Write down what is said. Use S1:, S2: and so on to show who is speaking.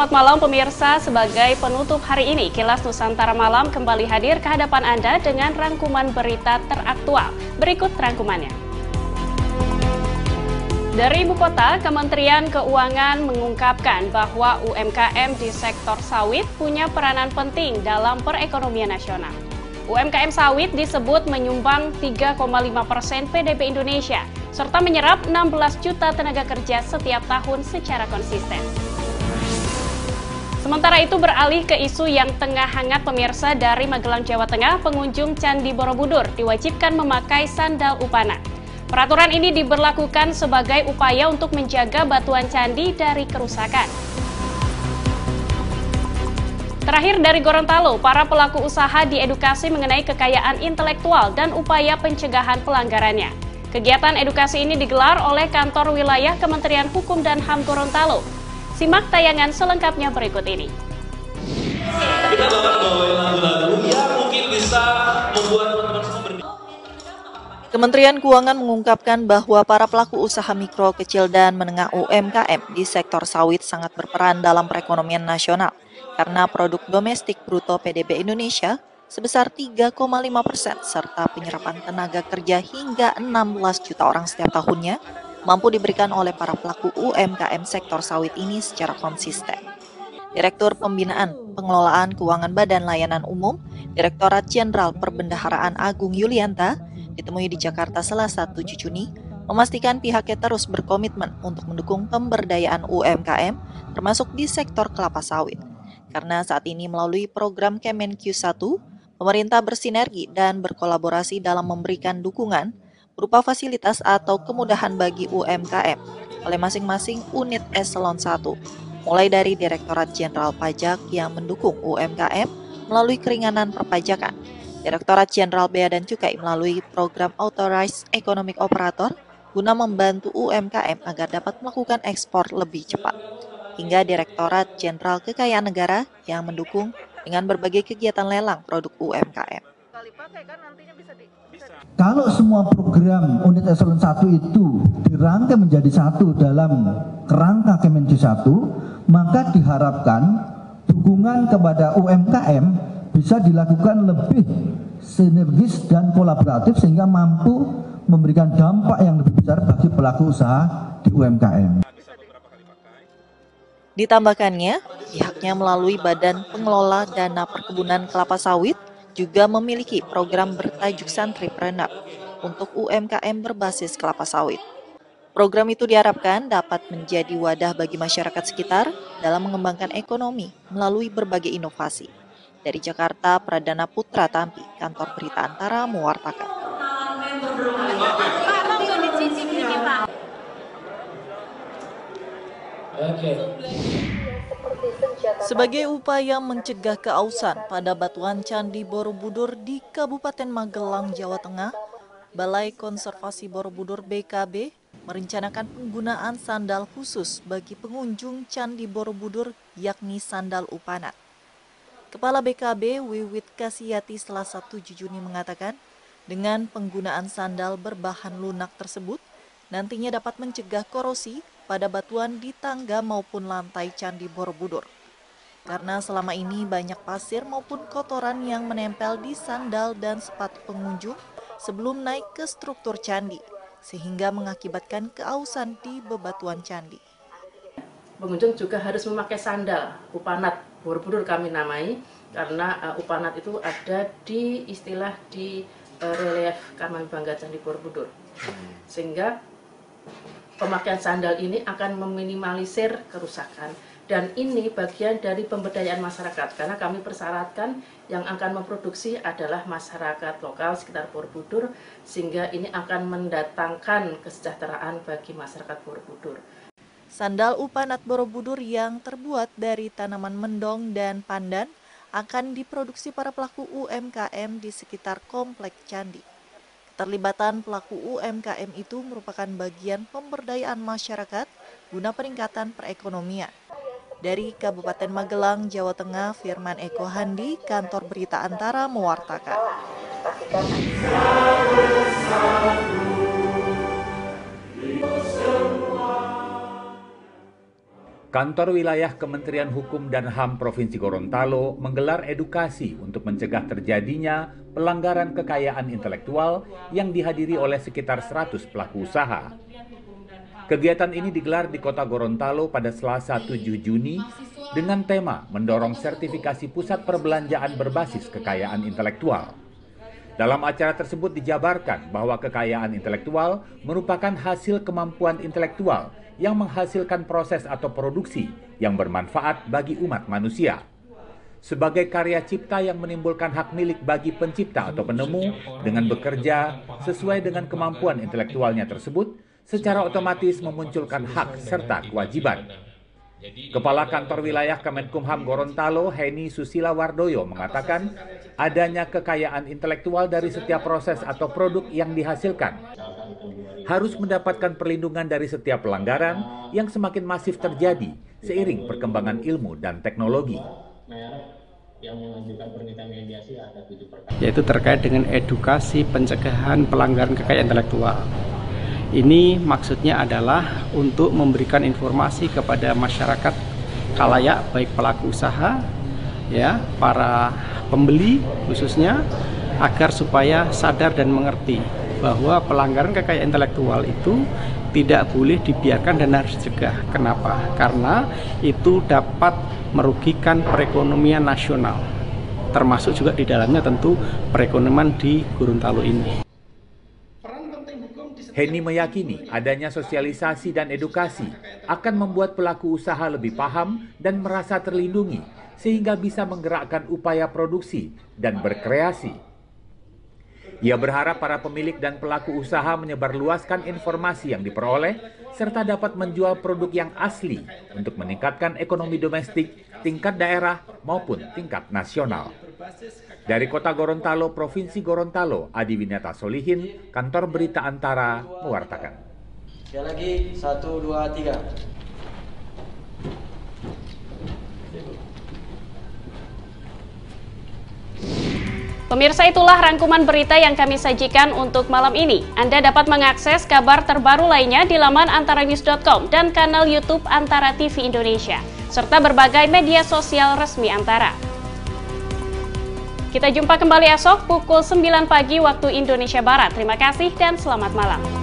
S1: selamat malam pemirsa. Sebagai penutup hari ini, Kilas Nusantara Malam kembali hadir ke hadapan Anda dengan rangkuman berita teraktual. Berikut rangkumannya. Dari Ibu Kota, Kementerian Keuangan mengungkapkan bahwa UMKM di sektor sawit punya peranan penting dalam perekonomian nasional. UMKM sawit disebut menyumbang 3,5% PDB Indonesia, serta menyerap 16 juta tenaga kerja setiap tahun secara konsisten. Sementara itu beralih ke isu yang tengah hangat pemirsa. Dari Magelang, Jawa Tengah, pengunjung Candi Borobudur diwajibkan memakai sandal upana. Peraturan ini diberlakukan sebagai upaya untuk menjaga batuan candi dari kerusakan. Terakhir dari Gorontalo, para pelaku usaha diedukasi mengenai kekayaan intelektual dan upaya pencegahan pelanggarannya. Kegiatan edukasi ini digelar oleh Kantor Wilayah Kementerian Hukum dan HAM Gorontalo. Simak tayangan selengkapnya berikut ini.
S2: Kita bakal bawain lagu-lagu yang mungkin bisa membuat teman-teman semua
S3: Kementerian Keuangan mengungkapkan bahwa para pelaku usaha mikro, kecil, dan menengah UMKM di sektor sawit sangat berperan dalam perekonomian nasional karena produk domestik bruto PDB Indonesia sebesar 3,5% serta penyerapan tenaga kerja hingga 16 juta orang setiap tahunnya mampu diberikan oleh para pelaku UMKM sektor sawit ini secara konsisten. Direktur Pembinaan Pengelolaan Keuangan Badan Layanan Umum, Direktorat Jenderal Perbendaharaan Agung Yulianta, ditemui di Jakarta Selasa 7 Juni, memastikan pihaknya terus berkomitmen untuk mendukung pemberdayaan UMKM, termasuk di sektor kelapa sawit. Karena saat ini melalui program Kemenq 1, pemerintah bersinergi dan berkolaborasi dalam memberikan dukungan berupa fasilitas atau kemudahan bagi UMKM oleh masing-masing unit eselon 1, mulai dari Direktorat Jenderal Pajak yang mendukung UMKM melalui keringanan perpajakan, Direktorat Jenderal Bea dan Cukai melalui program Authorized Economic Operator guna membantu UMKM agar dapat melakukan ekspor lebih cepat, hingga Direktorat Jenderal Kekayaan Negara yang mendukung dengan berbagai kegiatan lelang produk UMKM.
S4: Kalau semua program unit eselon 1 itu dirangkai menjadi satu dalam kerangka Kemenq 1, maka diharapkan dukungan kepada UMKM bisa dilakukan lebih sinergis dan kolaboratif sehingga mampu memberikan dampak yang lebih besar bagi pelaku usaha di UMKM.
S3: Ditambahkannya, pihaknya melalui Badan Pengelola Dana Perkebunan Kelapa Sawit juga memiliki program bertajuk Santripreneur untuk UMKM berbasis kelapa sawit. Program itu diharapkan dapat menjadi wadah bagi masyarakat sekitar dalam mengembangkan ekonomi melalui berbagai inovasi. Dari Jakarta, Pradana Putra Tampi, Kantor Berita Antara mewartakan. Sebagai upaya mencegah keausan pada batuan Candi Borobudur di Kabupaten Magelang, Jawa Tengah, Balai Konservasi Borobudur BKB merencanakan penggunaan sandal khusus bagi pengunjung Candi Borobudur, yakni sandal upanat. Kepala BKB Wiwit Kasiyati Selasa 7 Juni mengatakan, dengan penggunaan sandal berbahan lunak tersebut, nantinya dapat mencegah korosi pada batuan di tangga maupun lantai Candi Borobudur. Karena selama ini banyak pasir maupun kotoran yang menempel di sandal dan sepatu pengunjung sebelum naik ke struktur candi, sehingga mengakibatkan keausan di bebatuan candi.
S5: Pengunjung juga harus memakai sandal upanat Borobudur kami namai, karena upanat itu ada di istilah di relief Kamabangga Candi Borobudur, sehingga pemakaian sandal ini akan meminimalisir kerusakan. Dan ini bagian dari pemberdayaan masyarakat, karena kami persyaratkan yang akan memproduksi adalah masyarakat lokal sekitar Borobudur, sehingga ini akan mendatangkan kesejahteraan bagi masyarakat Borobudur.
S3: Sandal upanat Borobudur yang terbuat dari tanaman mendong dan pandan akan diproduksi para pelaku UMKM di sekitar komplek candi. Keterlibatan pelaku UMKM itu merupakan bagian pemberdayaan masyarakat guna peningkatan perekonomian. Dari Kabupaten Magelang, Jawa Tengah, Firman Eko Handi, Kantor Berita Antara mewartakan.
S6: Kantor Wilayah Kementerian Hukum dan HAM Provinsi Gorontalo menggelar edukasi untuk mencegah terjadinya pelanggaran kekayaan intelektual yang dihadiri oleh sekitar 100 pelaku usaha. Kegiatan ini digelar di Kota Gorontalo pada Selasa 7 Juni dengan tema mendorong sertifikasi pusat perbelanjaan berbasis kekayaan intelektual. Dalam acara tersebut dijabarkan bahwa kekayaan intelektual merupakan hasil kemampuan intelektual yang menghasilkan proses atau produksi yang bermanfaat bagi umat manusia. Sebagai karya cipta yang menimbulkan hak milik bagi pencipta atau penemu dengan bekerja sesuai dengan kemampuan intelektualnya tersebut, secara otomatis memunculkan hak serta kewajiban. Kepala Kantor Wilayah Kemenkumham Gorontalo, Heni Susila Wardoyo, mengatakan adanya kekayaan intelektual dari setiap proses atau produk yang dihasilkan harus mendapatkan perlindungan dari setiap pelanggaran yang semakin masif terjadi seiring perkembangan ilmu dan teknologi.
S7: Yaitu terkait dengan edukasi pencegahan pelanggaran kekayaan intelektual. Ini maksudnya adalah untuk memberikan informasi kepada masyarakat khalayak, baik pelaku usaha, ya, para pembeli khususnya, agar supaya sadar dan mengerti bahwa pelanggaran kekayaan intelektual itu tidak boleh dibiarkan dan harus dicegah. Kenapa? Karena itu dapat merugikan perekonomian nasional, termasuk juga di dalamnya tentu perekonomian di Gorontalo ini.
S6: Heni meyakini adanya sosialisasi dan edukasi akan membuat pelaku usaha lebih paham dan merasa terlindungi sehingga bisa menggerakkan upaya produksi dan berkreasi. Ia berharap para pemilik dan pelaku usaha menyebarluaskan informasi yang diperoleh serta dapat menjual produk yang asli untuk meningkatkan ekonomi domestik, tingkat daerah maupun tingkat nasional. Dari Kota Gorontalo, Provinsi Gorontalo, Adi Winata Solihin, Kantor Berita Antara mewartakan.
S8: Ya lagi, 1, 2, 3.
S1: Pemirsa, itulah rangkuman berita yang kami sajikan untuk malam ini. Anda dapat mengakses kabar terbaru lainnya di laman antaranews.com dan kanal YouTube Antara TV Indonesia, serta berbagai media sosial resmi Antara. Kita jumpa kembali esok pukul 9 pagi waktu Indonesia Barat. Terima kasih dan selamat malam.